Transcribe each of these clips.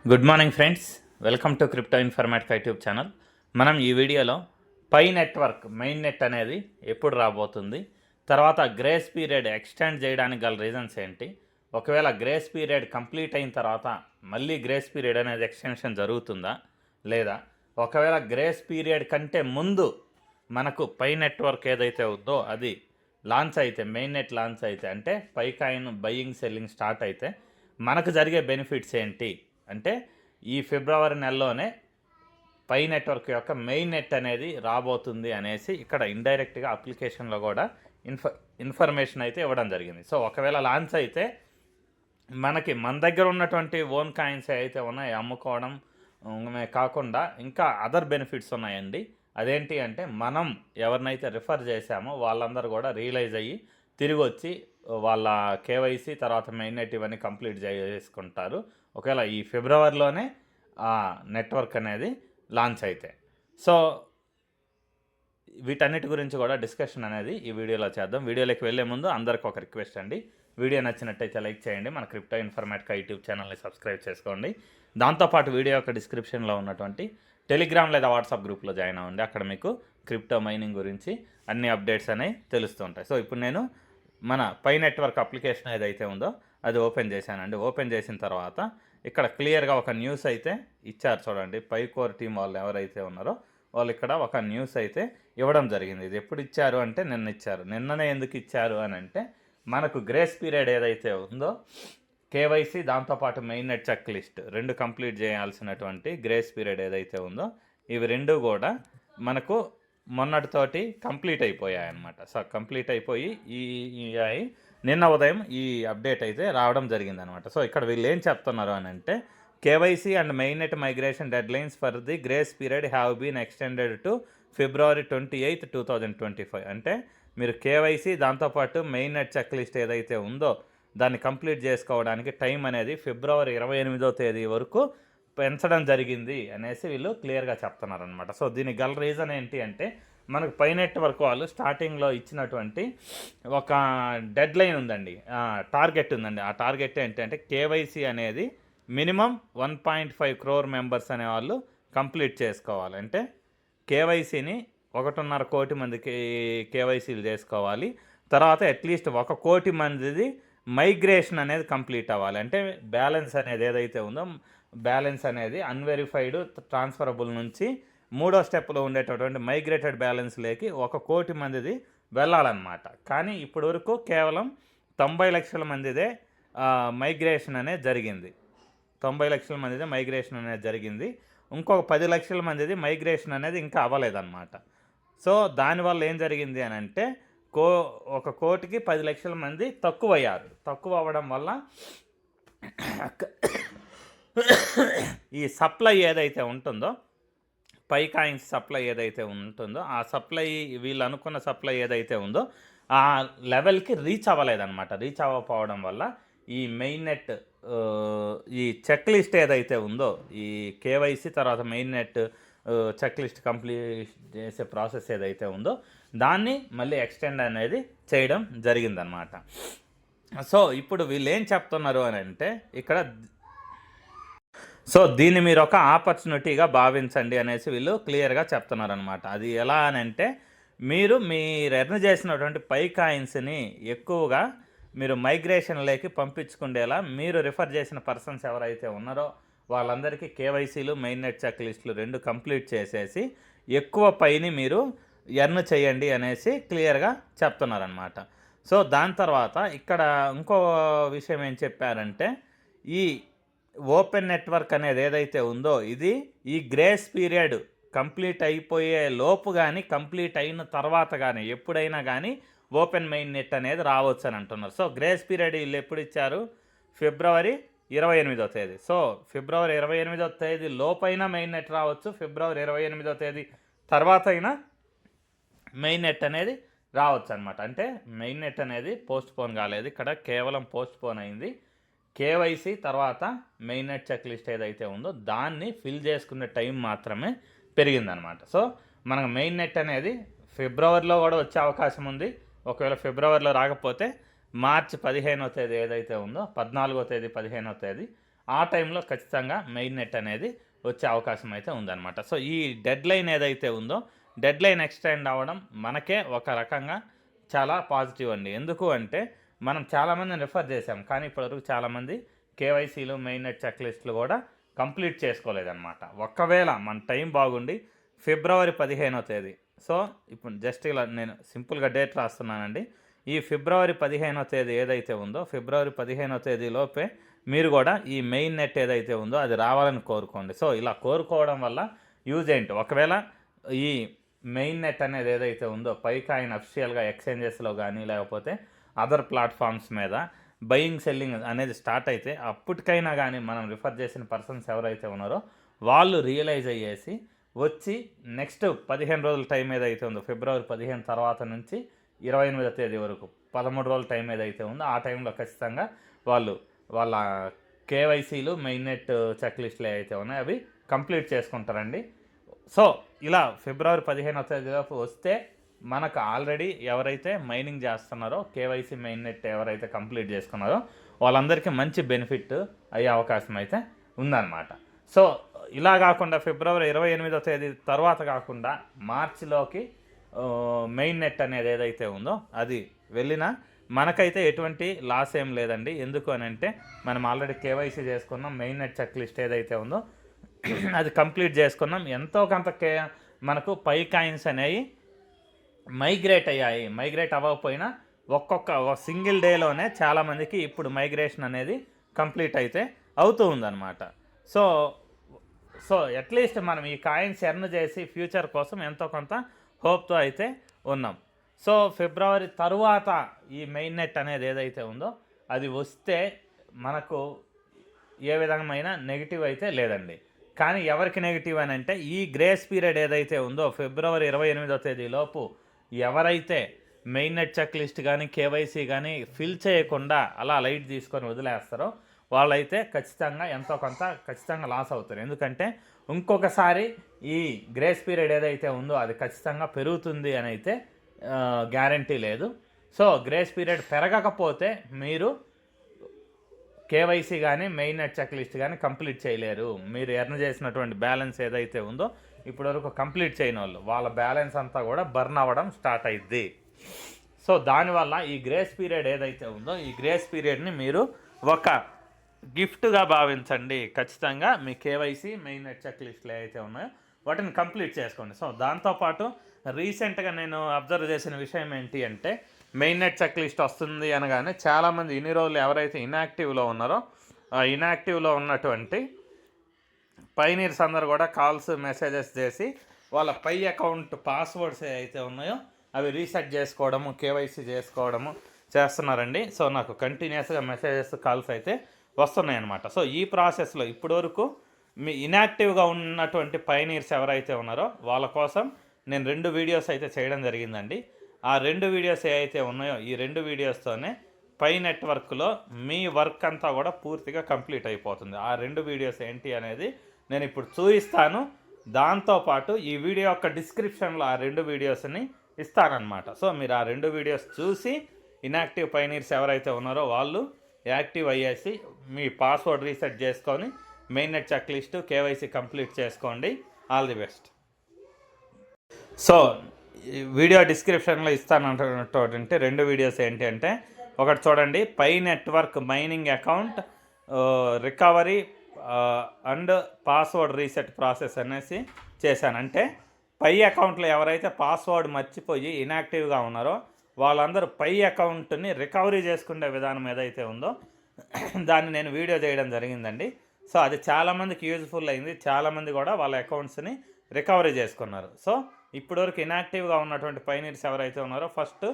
Good morning friends, welcome to crypto informatic YouTube channel. మనం ఈ వీడియోలో పై నెట్వర్క్ మెయిన్ నెట్ అనేది ఎప్పుడు రాబోతుంది, తర్వాత గ్రేస్ పీరియడ్ ఎక్స్టెండ్ చేయడానికి గల రీజన్స్ ఏంటి, ఒకవేళ గ్రేస్ పీరియడ్ కంప్లీట్ అయిన తర్వాత మళ్ళీ గ్రేస్ పీరియడ్ అనేది ఎక్స్టెన్షన్ జరుగుతుందా, లేదా ఒకవేళ గ్రేస్ పీరియడ్ కంటే ముందు మనకు పై నెట్వర్క్ ఏదైతే ఉందో అది లాంచ్ అయితే, మెయిన్ నెట్ లాంచ్ అయితే, అంటే Pi coin buying selling start అయితే మనకు జరిగే బెనిఫిట్స్ ఏంటి అంటే ఈ ఫిబ్రవరి నెలలోనే పై నెట్వర్క్ యొక్క మెయిన్ నెట్ అనేది రాబోతుంది అనేసి ఇక్కడ ఇండైరెక్ట్గా అప్లికేషన్లో కూడా ఇన్ఫర్మేషన్ అయితే ఇవ్వడం జరిగింది. సో ఒకవేళ లాంచ్ అయితే మనకి మన దగ్గర ఉన్నటువంటి ఓన్ కాయిన్స్ అయితే ఉన్నాయి అమ్ముకోవడం కాకుండా ఇంకా అదర్ బెనిఫిట్స్ ఉన్నాయండి. అదేంటి అంటే మనం ఎవరినైతే రిఫర్ చేశామో వాళ్ళందరూ కూడా రియలైజ్ అయ్యి తిరిగి వచ్చి వాళ్ళ కేవైసీ తర్వాత మెయిన్ నెట్ ఇవన్నీ కంప్లీట్ చేసుకుంటారు ఒకవేళ ఈ ఫిబ్రవరిలోనే ఆ నెట్వర్క్ అనేది లాంచ్ అయితే. సో వీటన్నిటి గురించి కూడా డిస్కషన్ అనేది ఈ వీడియోలో చేద్దాం. వీడియోలోకి వెళ్ళే ముందు అందరికీ ఒక రిక్వెస్ట్ అండి, వీడియో నచ్చినట్టయితే లైక్ చేయండి, మన క్రిప్టో ఇన్ఫర్మేటిక్ యూట్యూబ్ ఛానల్ని సబ్స్క్రైబ్ చేసుకోండి. దాంతోపాటు వీడియో యొక్క డిస్క్రిప్షన్లో ఉన్నటువంటి టెలిగ్రామ్ లేదా వాట్సాప్ గ్రూప్లో జాయిన్ అవ్వండి, అక్కడ మీకు క్రిప్టో మైనింగ్ గురించి అన్ని అప్డేట్స్ అనేవి తెలుస్తుంటాయి. సో ఇప్పుడు నేను మన పై నెట్వర్క్ అప్లికేషన్ ఏదైతే ఉందో అది ఓపెన్ చేశానండి. ఓపెన్ చేసిన తర్వాత ఇక్కడ క్లియర్గా ఒక న్యూస్ అయితే ఇచ్చారు చూడండి. పై కోర్ టీం వాళ్ళు ఎవరైతే ఉన్నారో వాళ్ళు ఇక్కడ ఒక న్యూస్ అయితే ఇవ్వడం జరిగింది. ఇది ఎప్పుడు ఇచ్చారు అంటే నిన్న ఇచ్చారు. నిన్ననే ఎందుకు ఇచ్చారు అని అంటే మనకు గ్రేస్ పీరియడ్ ఏదైతే ఉందో కేవైసీ దాంతోపాటు మెయిన్ నెట్ చెక్ లిస్ట్ రెండు కంప్లీట్ చేయాల్సినటువంటి గ్రేస్ పీరియడ్ ఏదైతే ఉందో ఇవి రెండు కూడా మనకు మొన్నటితోటి కంప్లీట్ అయిపోయాయి అన్నమాట. సో కంప్లీట్ అయిపోయి నిన్న ఉదయం ఈ అప్డేట్ అయితే రావడం జరిగిందనమాట. సో ఇక్కడ వీళ్ళు ఏం చెప్తున్నారు అని అంటే KYC and main net migration deadlines for the grace period have been extended to February 28, 2025. అంటే మీరు కేవైసీ దాంతోపాటు మెయిన్ నెట్ చెక్ లిస్ట్ ఏదైతే ఉందో దాన్ని కంప్లీట్ చేసుకోవడానికి టైం అనేది February 28వ తేదీ వరకు పెంచడం జరిగింది అనేసి వీళ్ళు క్లియర్గా చెప్తున్నారనమాట. సో దీనికి గల రీజన్ ఏంటి అంటే మనకు పై నెట్వర్క్ వాళ్ళు స్టార్టింగ్లో ఇచ్చినటువంటి ఒక డెడ్ లైన్ ఉందండి, టార్గెట్ ఉందండి. ఆ టార్గెట్ ఏంటంటే కేవైసీ అనేది మినిమం 1.5 crore మెంబర్స్ అనేవాళ్ళు కంప్లీట్ చేసుకోవాలి. అంటే కేవైసీని 1.5 కోటి మందికి కేవైసీలు చేసుకోవాలి. తర్వాత అట్లీస్ట్ 1 కోటి మందిది మైగ్రేషన్ అనేది కంప్లీట్ అవ్వాలి. అంటే బ్యాలెన్స్ అనేది ఏదైతే ఉందో బ్యాలెన్స్ అనేది అన్వెరిఫైడ్ ట్రాన్స్ఫరబుల్ నుంచి 3వ స్టెప్లో ఉండేటటువంటి మైగ్రేటెడ్ బ్యాలెన్స్ లేకి 1 కోటి మందిది వెళ్ళాలన్నమాట. కానీ ఇప్పటి వరకు కేవలం 90 లక్షల మందిదే మైగ్రేషన్ అనేది జరిగింది. 90 లక్షల మందిదే మైగ్రేషన్ అనేది జరిగింది. ఇంకొక 10 లక్షల మందిది మైగ్రేషన్ అనేది ఇంకా అవ్వలేదన్నమాట. సో దానివల్ల ఏం జరిగింది అని అంటే 1 కోటికి 10 లక్షల మంది తక్కువయ్యారు. తక్కువ అవ్వడం వల్ల ఈ సప్లై ఏదైతే ఉంటుందో పై కాయిన్స్ సప్లై ఏదైతే ఉంటుందో ఆ సప్లై వీళ్ళు అనుకున్న సప్లై ఏదైతే ఉందో ఆ లెవెల్కి రీచ్ అవ్వలేదన్నమాట. రీచ్ అవ్వకపోవడం వల్ల ఈ మెయిన్ నెట్ ఈ చెక్ లిస్ట్ ఏదైతే ఉందో ఈ కేవైసీ తర్వాత main net check list complete చేసే ప్రాసెస్ ఏదైతే ఉందో దాన్ని మళ్ళీ ఎక్స్టెండ్ అనేది చేయడం జరిగిందనమాట. సో ఇప్పుడు వీళ్ళు ఏం చెప్తున్నారు అని అంటే ఇక్కడ దీన్ని మీరు ఒక ఆపర్చునిటీగా భావించండి అనేసి వీళ్ళు క్లియర్గా చెప్తున్నారనమాట. అది ఎలా అని అంటే మీరు ఎర్న్ చేసినటువంటి పై కాయిన్స్ని ఎక్కువగా మీరు మైగ్రేషన్లోకి పంపించుకుండేలా మీరు రిఫర్ చేసిన పర్సన్స్ ఎవరైతే ఉన్నారో వాళ్ళందరికీ కేవైసీలు మెయిన్ నెట్ చెక్ లిస్టులు రెండు కంప్లీట్ చేసేసి ఎక్కువ పైని మీరు ఎర్న్ చేయండి అనేసి క్లియర్గా చెప్తున్నారనమాట. సో దాని తర్వాత ఇక్కడ ఇంకో విషయం ఏం చెప్పారంటే ఈ ఓపెన్ నెట్వర్క్ అనేది ఏదైతే ఉందో ఇది ఈ గ్రేస్ పీరియడ్ కంప్లీట్ అయిపోయే లోపు కానీ కంప్లీట్ అయిన తర్వాత కానీ ఎప్పుడైనా కానీ ఓపెన్ మెయిన్ నెట్ అనేది రావచ్చు అని అంటున్నారు. సో గ్రేస్ పీరియడ్ వీళ్ళు ఎప్పుడు ఇచ్చారు? February 28వ తేదీ. సో February 28వ తేదీ లోపైనా మెయిన్ నెట్ రావచ్చు, February 28వ తేదీ తర్వాత అయినా మెయిన్ నెట్ అనేది రావచ్చు అనమాట. అంటే మెయిన్ నెట్ అనేది పోస్ట్ పోన్ కాలేదు, ఇక్కడ కేవలం పోస్ట్ పోన్ అయింది. కేవైసీ తర్వాత మెయిన్ నెట్ చెక్ లిస్ట్ ఏదైతే ఉందో దాన్ని ఫిల్ చేసుకునే టైం మాత్రమే పెరిగిందనమాట. సో మనకు మెయిన్ నెట్ అనేది ఫిబ్రవరిలో కూడా వచ్చే అవకాశం ఉంది. ఒకవేళ ఫిబ్రవరిలో రాకపోతే మార్చి 15వ తేదీ ఏదైతే ఉందో 14వ తేదీ 15వ తేదీ ఆ టైంలో ఖచ్చితంగా మెయిన్ నెట్ అనేది వచ్చే అవకాశం అయితే ఉందన్నమాట. సో ఈ డెడ్ లైన్ ఏదైతే ఉందో డెడ్ లైన్ ఎక్స్టెండ్ అవ్వడం మనకే ఒక రకంగా చాలా పాజిటివ్ అండి. ఎందుకు అంటే మనం చాలామందిని రిఫర్ చేసాం, కానీ ఇప్పటివరకు చాలామంది కేవైసీలు మెయిన్ నెట్ చెక్ లిస్టులు కూడా కంప్లీట్ చేసుకోలేదన్నమాట. ఒకవేళ మన టైం బాగుండి ఫిబ్రవరి 15వ తేదీ, సో ఇప్పుడు జస్ట్ ఇలా నేను సింపుల్గా డేట్ రాస్తున్నానండి. ఈ ఫిబ్రవరి 15వ తేదీ ఏదైతే ఉందో ఫిబ్రవరి 15వ తేదీలోపే మీరు కూడా ఈ మెయిన్ నెట్ ఏదైతే ఉందో అది రావాలని కోరుకోండి. సో ఇలా కోరుకోవడం వల్ల యూజ్ ఏంటి, ఒకవేళ ఈ మెయిన్ నెట్ అనేది ఏదైతే ఉందో పైకాయిన్ అఫిషియల్గా ఎక్స్చేంజెస్లో కానీ లేకపోతే అదర్ ప్లాట్ఫామ్స్ మీద బయింగ్ సెల్లింగ్ అనేది స్టార్ట్ అయితే అప్పటికైనా కానీ మనం రిఫర్ చేసిన పర్సన్స్ ఎవరైతే ఉన్నారో వాళ్ళు రియలైజ్ అయ్యేసి వచ్చి నెక్స్ట్ 15 రోజుల టైం ఏదైతే ఉందో ఫిబ్రవరి 15 తర్వాత నుంచి 28వ తేదీ వరకు 13 రోజుల టైం ఏదైతే ఉందో ఆ టైంలో ఖచ్చితంగా వాళ్ళు వాళ్ళ కేవైసీలు మెయిన్ నెట్ చెక్ లిస్టులు ఏవైతే ఉన్నాయో అవి కంప్లీట్ చేసుకుంటారండి. సో ఇలా ఫిబ్రవరి 15వ తేదీలోపు వస్తే మనకు ఆల్రెడీ ఎవరైతే మైనింగ్ చేస్తున్నారో కేవైసీ మెయిన్ నెట్ ఎవరైతే కంప్లీట్ చేసుకున్నారో వాళ్ళందరికీ మంచి బెనిఫిట్ అయ్యే అవకాశం అయితే ఉందన్నమాట. సో ఇలా కాకుండా ఫిబ్రవరి 28వ తేదీ తర్వాత కాకుండా మార్చిలోకి మెయిన్ నెట్ అనేది ఏదైతే ఉందో అది వెళ్ళినా మనకైతే ఎటువంటి లాస్ ఏం లేదండి. ఎందుకు అని అంటే మనం ఆల్రెడీ కేవైసీ చేసుకున్నాం, మెయిన్ నెట్ చెక్ లిస్ట్ ఏదైతే ఉందో అది కంప్లీట్ చేసుకున్నాం. ఎంతో కొంత మనకు పై కాయిన్స్ అనేవి మైగ్రేట్ అయ్యాయి. మైగ్రేట్ అవ్వకపోయినా ఒక్కొక్క సింగిల్ డేలోనే చాలామందికి ఇప్పుడు మైగ్రేషన్ అనేది కంప్లీట్ అయితే అవుతూ ఉందన్నమాట. సో సో అట్లీస్ట్ మనం ఈ కాయిన్స్ ఎర్న్ చేసి ఫ్యూచర్ కోసం ఎంతో కొంత హోప్తో అయితే ఉన్నాం. సో ఫిబ్రవరి తరువాత ఈ మెయిన్ నెట్ అనేది ఏదైతే ఉందో అది వస్తే మనకు ఏ విధమైన నెగిటివ్ అయితే లేదండి. కానీ ఎవరికి నెగిటివ్ అని అంటే ఈ గ్రేస్ పీరియడ్ ఏదైతే ఉందో ఫిబ్రవరి 28వ తేదీలోపు ఎవరైతే మెయిన్ నెట్ చెక్ లిస్ట్ కానీ కేవైసీ కానీ ఫిల్ చేయకుండా అలా లైట్ తీసుకొని వదిలేస్తారో వాళ్ళైతే ఖచ్చితంగా ఎంతో కొంత ఖచ్చితంగా లాస్ అవుతారు. ఎందుకంటే ఇంకొకసారి ఈ గ్రేస్ పీరియడ్ ఏదైతే ఉందో అది ఖచ్చితంగా పెరుగుతుంది అని అయితే గ్యారంటీ లేదు. సో గ్రేస్ పీరియడ్ పెరగకపోతే మీరు కేవైసీ కానీ మెయిన్ నెట్ చెక్ లిస్ట్ కానీ కంప్లీట్ చేయలేరు. మీరు ఎర్న్ చేసినటువంటి బ్యాలెన్స్ ఏదైతే ఉందో ఇప్పటివరకు కంప్లీట్ చేయని వాళ్ళు వాళ్ళ బ్యాలెన్స్ అంతా కూడా బర్న్ అవ్వడం స్టార్ట్ అయ్యిద్ది. సో దానివల్ల ఈ గ్రేస్ పీరియడ్ ఏదైతే ఉందో ఈ గ్రేస్ పీరియడ్ని మీరు ఒక గిఫ్ట్గా భావించండి. ఖచ్చితంగా మీ కేవైసీ మెయిన్ నెట్ చెక్ లిస్టులు ఏవైతే ఉన్నాయో వాటిని కంప్లీట్ చేసుకోండి. సో దాంతోపాటు రీసెంట్గా నేను అబ్జర్వ్ చేసిన విషయం ఏంటి అంటే మెయిన్ నెట్ చెక్ లిస్ట్ వస్తుంది అనగానే చాలామంది ఇన్ని రోజులు ఎవరైతే ఇన్యాక్టివ్లో ఉన్నారో ఆ ఇన్యాక్టివ్లో ఉన్నటువంటి పైనీర్స్ అందరూ కూడా కాల్స్ మెసేజెస్ చేసి వాళ్ళ పై అకౌంట్ పాస్వర్డ్స్ ఏవైతే ఉన్నాయో అవి రీసెట్ చేసుకోవడము కేవైసీ చేసుకోవడము చేస్తున్నారండి. సో నాకు కంటిన్యూస్గా మెసేజెస్ కాల్స్ అయితే వస్తున్నాయి అన్నమాట. సో ఈ ప్రాసెస్లో ఇప్పటివరకు మీ ఇన్యాక్టివ్గా ఉన్నటువంటి పైనీర్స్ ఎవరైతే ఉన్నారో వాళ్ళ కోసం నేను 2 వీడియోస్ అయితే చేయడం జరిగిందండి. ఆ 2 వీడియోస్ ఏవైతే ఉన్నాయో ఈ 2 వీడియోస్తోనే పై నెట్వర్క్లో మీ వర్క్ అంతా కూడా పూర్తిగా కంప్లీట్ అయిపోతుంది. ఆ 2 వీడియోస్ ఏంటి అనేది నేను ఇప్పుడు చూపిస్తాను. దాంతోపాటు ఈ వీడియో యొక్క డిస్క్రిప్షన్లో ఆ 2 వీడియోస్ని ఇస్తానన్నమాట. సో మీరు ఆ 2 వీడియోస్ చూసి ఇన్యాక్టివ్ పైనీర్స్ ఎవరైతే ఉన్నారో వాళ్ళు యాక్టివ్ అయ్యేసి మీ పాస్వర్డ్ రీసెట్ చేసుకొని main net check list KYC complete చేసుకోండి. All the best. So video డిస్క్రిప్షన్లో ఇస్తానంటే 2 వీడియోస్ ఏంటి అంటే ఒకటి చూడండి, Pi network mining account recovery and password reset process అనేసి చేశాను. అంటే పై అకౌంట్లో ఎవరైతే పాస్వర్డ్ మర్చిపోయి ఇన్యాక్టివ్గా ఉన్నారో వాళ్ళందరూ పై అకౌంట్ని రికవరీ చేసుకునే విధానం ఏదైతే ఉందో దాన్ని నేను వీడియో చేయడం జరిగిందండి. సో అది చాలామందికి యూజ్ఫుల్ అయింది. చాలామంది కూడా వాళ్ళ అకౌంట్స్ని రికవరీ చేసుకున్నారు. సో ఇప్పటివరకు ఇన్యాక్టివ్గా ఉన్నటువంటి పైనీర్స్ ఎవరైతే ఉన్నారో ఫస్ట్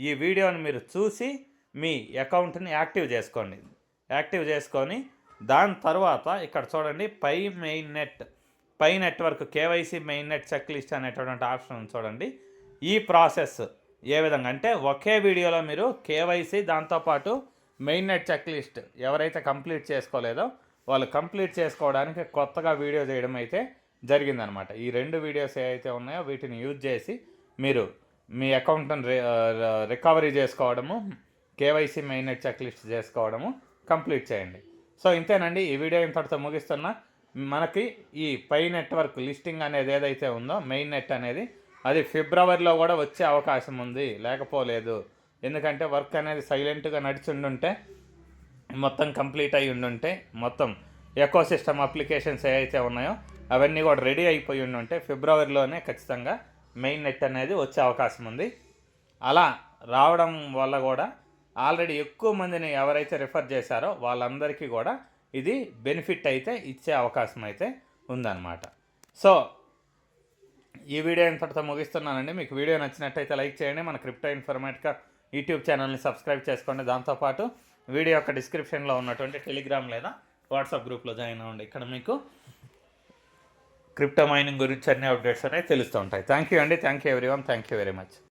ఈ వీడియోని మీరు చూసి మీ అకౌంట్ని యాక్టివ్ చేసుకోండి. యాక్టివ్ చేసుకొని దాని తర్వాత ఇక్కడ చూడండి Pi network KYC main net check list అనేటటువంటి ఆప్షన్ చూడండి. ఈ ప్రాసెస్ ఏ విధంగా అంటే ఒకే వీడియోలో మీరు కేవైసీ దాంతోపాటు మెయిన్ నెట్ చెక్ లిస్ట్ ఎవరైతే కంప్లీట్ చేసుకోలేదో వాళ్ళు కంప్లీట్ చేసుకోవడానికి కొత్తగా వీడియో చేయడం అయితే జరిగిందనమాట. ఈ 2 వీడియోస్ ఏవైతే ఉన్నాయో వీటిని యూజ్ చేసి మీరు మీ అకౌంట్ని రికవరీ చేసుకోవడము KYC main net check list చేసుకోవడము కంప్లీట్ చేయండి. సో ఇంతేనండి, ఈ వీడియో ఇంతటితో ముగిస్తున్నా. మనకి ఈ పై నెట్వర్క్ లిస్టింగ్ అనేది ఏదైతే ఉందో మెయిన్ నెట్ అనేది, అది ఫిబ్రవరిలో కూడా వచ్చే అవకాశం ఉంది, లేకపోలేదు. ఎందుకంటే వర్క్ అనేది సైలెంట్గా నడిచిండుంటే, మొత్తం కంప్లీట్ అయి ఉండుంటే, మొత్తం ఎకో సిస్టమ్ అప్లికేషన్స్ ఏవైతే ఉన్నాయో అవన్నీ కూడా రెడీ అయిపోయి ఉండుంటే ఫిబ్రవరిలోనే ఖచ్చితంగా మెయిన్ నెట్ అనేది వచ్చే అవకాశం ఉంది. అలా రావడం వల్ల కూడా ఆల్రెడీ ఎక్కువ మందిని ఎవరైతే రిఫర్ చేశారో వాళ్ళందరికీ కూడా ఇది బెనిఫిట్ అయితే ఇచ్చే అవకాశం అయితే ఉందన్నమాట. సో ఈ వీడియో ఇంతటితో ముగిస్తున్నానండి. మీకు వీడియో నచ్చినట్టయితే లైక్ చేయండి. మన క్రిప్టో ఇన్ఫర్మేటికా యూట్యూబ్ ఛానల్ని సబ్స్క్రైబ్ చేసుకోండి. దాంతోపాటు వీడియో యొక్క డిస్క్రిప్షన్లో ఉన్నటువంటి టెలిగ్రామ్ లేదా వాట్సాప్ గ్రూప్లో జాయిన్ అవ్వండి. ఇక్కడ మీకు క్రిప్టో మైనింగ్ గురించి అన్ని అప్డేట్స్ అనేవి తెలుస్తూ ఉంటాయి. థ్యాంక్ యూ అండి. Thank you everyone. Thank you very much.